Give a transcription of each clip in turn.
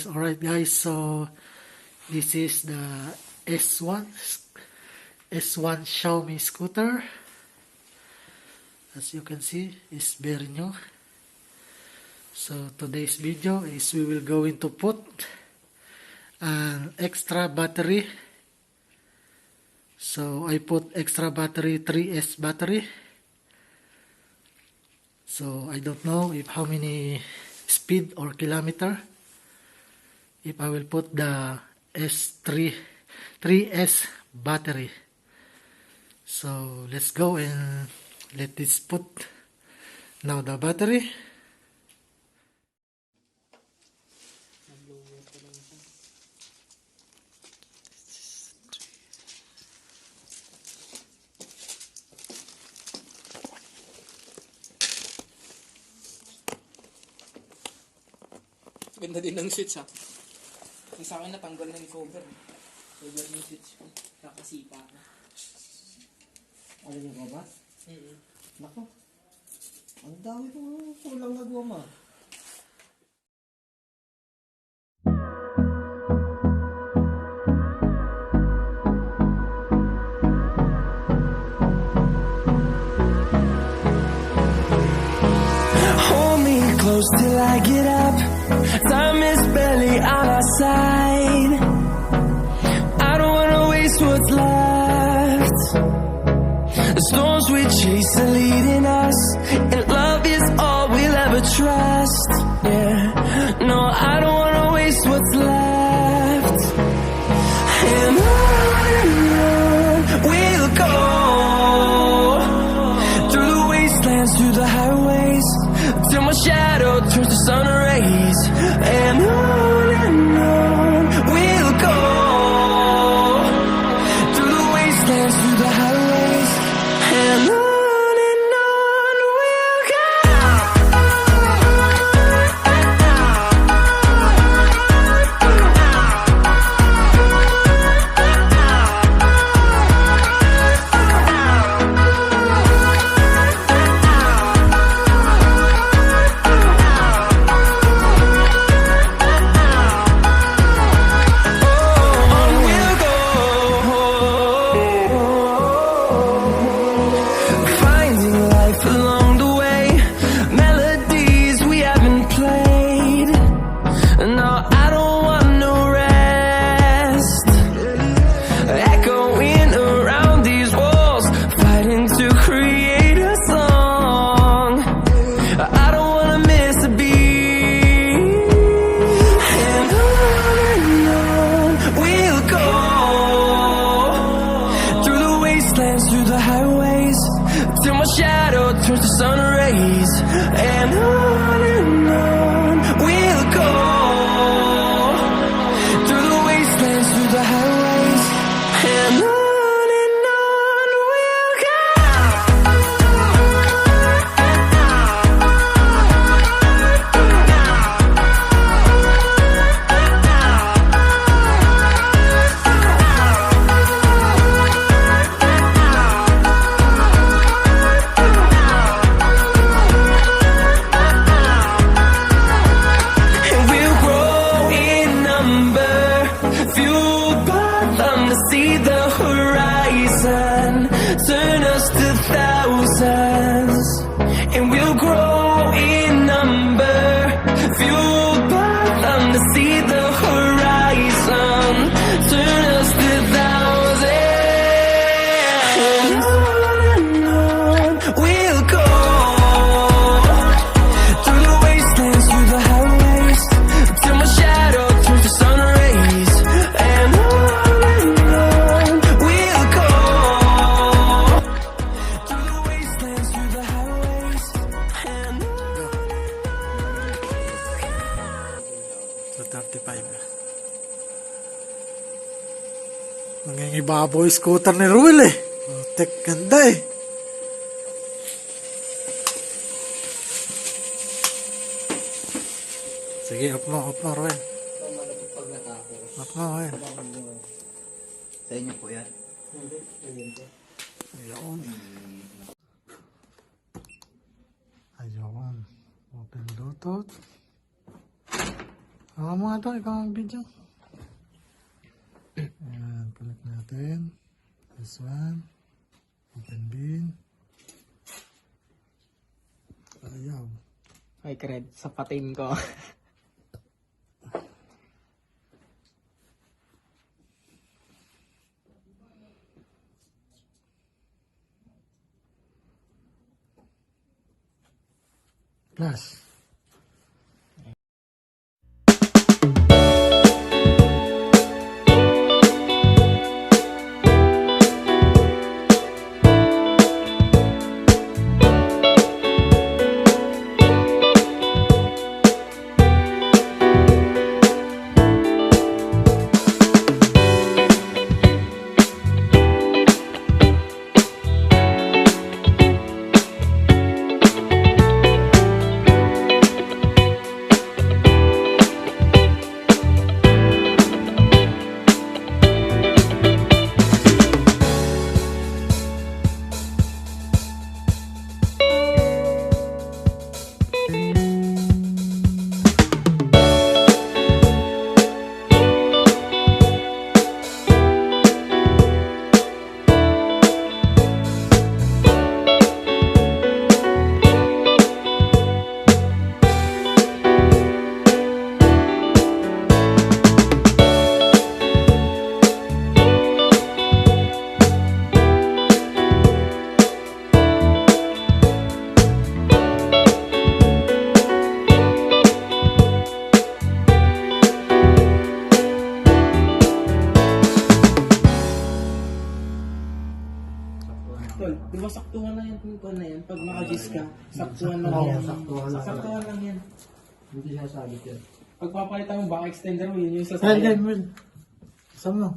Alright guys, so this is the S1 Xiaomi scooter. As you can see, it's very new. So today's video is we will going to put an extra battery. So I put extra battery, 3S battery. So I don't know if how many speed or kilometer if I will put the 3S battery. So let's go and let this put now the battery. Ganda din ng switch ha. Yung sa akin natanggal na yung cover. Cover yung switch ko. Kakasipa ko. Ano yung cover? Nako. Ang dami kong kulang na goma. Hold me close till I get up. Time is barely on our side. I don't wanna waste what's left. The storms we chase are leading us, and love is all we'll ever trust. Yeah, no, I don't wanna waste what's left. And on we'll go, through the wastelands, through the highways, till my shadow turns to sun rays. And on we'll go, through the wastelands, through the highways, and on we'll go. Finding life along the way, melodies we haven't played. No, I don't want no rest. Echoing around these walls, fighting to create a song. I don't wanna miss a beat. And on we'll go, through the wastelands, through the highways, till my shadow turns to sun rays. And on we'll go, through the wastelands, through the highways, and on we'll go. And we'll grow in number, fueled by them to see the horizon, turn us to thousands. And we'll grow in number, fueled by them to see the horizon, turn us to thousands. And on we'll go, through the wastelands, through the highways, till my shadow turns to sun rays. And on we'll go, through the wastelands, through the highways, and on. 235. Nangingibabaw yung scooter ni Ruel eh. Oh, tek, ganda eh. Sige, up mo Ruel. Malapit pag natapos. Up mo, Ruel. Sa inyo po yan. Ayun. Ayun. Open Bluetooth. Hawa mo nga to, ikaw ang video. Ayan, palit natin. This one. Open bin. Ayaw. Ay, Cred, sapatin ko. Plus. Tol, di ba saktuhan lang yan kung na yan? Pag naka-gis ka, saktuhan lang yan. saktuhan lang. Saktuhan lang yan. Hindi siya sabit yan. Pag papalitan mo baka extender mo, yun yung Well, sasaya. well. Saan mo?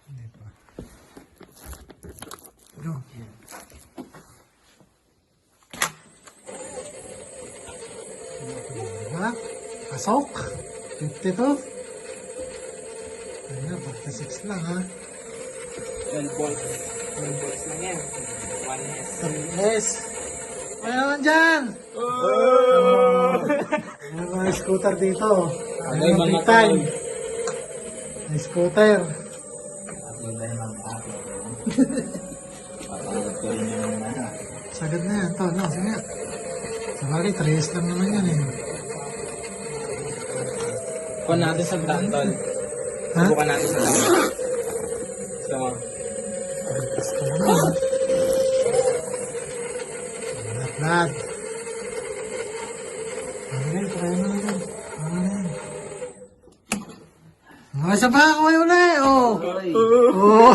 Hindi pa. Go. Ha? Pasok? 52? Ayun, 46 lang ha. 12 volts. 12 volts lang yan. 1S. Yes! Ano naman dyan? Oh! May mga scooter dito. Ano Ano yung yung mga big time? tol? May scooter. Sagad na yan. To, no, sige. Sabagay, 3S lang naman yan eh. Kuha natin sa daan, tol. Ha? Subukan natin sa daan. So, Gusto ko na. Lad. Ano yan? Try mo na yan. Ano na yan? Mga isa pa ako ulit. Oh. Oh.